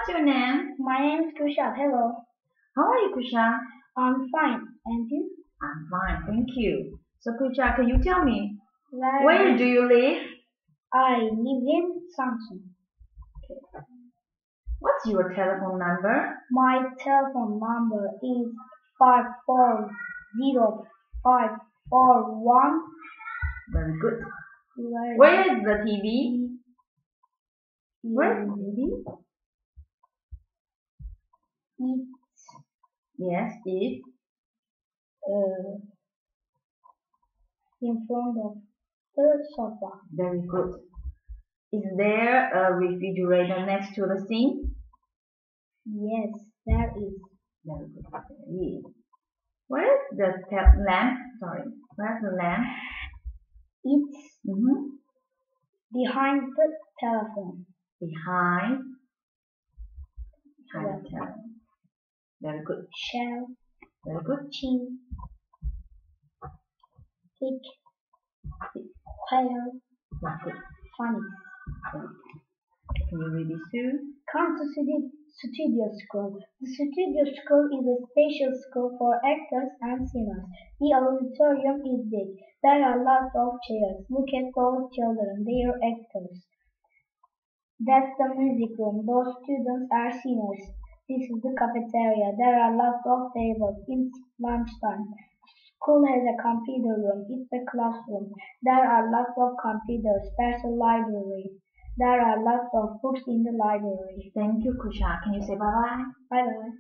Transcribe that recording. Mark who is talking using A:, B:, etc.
A: what's your name?
B: My name is Kusha. Hello.
A: How are you, Kusha?
B: I'm fine. And you?
A: I'm fine, thank you. So, Kusha, can you tell me,
B: Where
A: where do you live?
B: I live in Samsung.
A: What's your telephone number?
B: My telephone number is 5405441.
A: Very good. Where is the TV? Where is the TV?
B: It's
A: Yes, it.
B: in front of the sofa.
A: Very good. Is there a refrigerator next to the sink?
B: Yes, there is.
A: Very good. There is. Where is the lamp? Sorry, where's the lamp?
B: It's behind the telephone.
A: Behind the
B: Yes.
A: telephone. Very good.
B: Shell,
A: Very good.
B: chin, thick, whale,
A: Very good.
B: funny.
A: Can you read this too?
B: Come to Studio School. The Studio School is a special school for actors and singers. The auditorium is big. There are lots of chairs. Look at those children. They are actors. That's the music room. Those students are singers. This is the cafeteria. There are lots of tables. It's lunchtime. School has a computer room. It's a classroom. There are lots of computers. There's a library. There are lots of books in the library.
A: Thank you, Kusha. Can you say bye-bye?
B: Bye bye.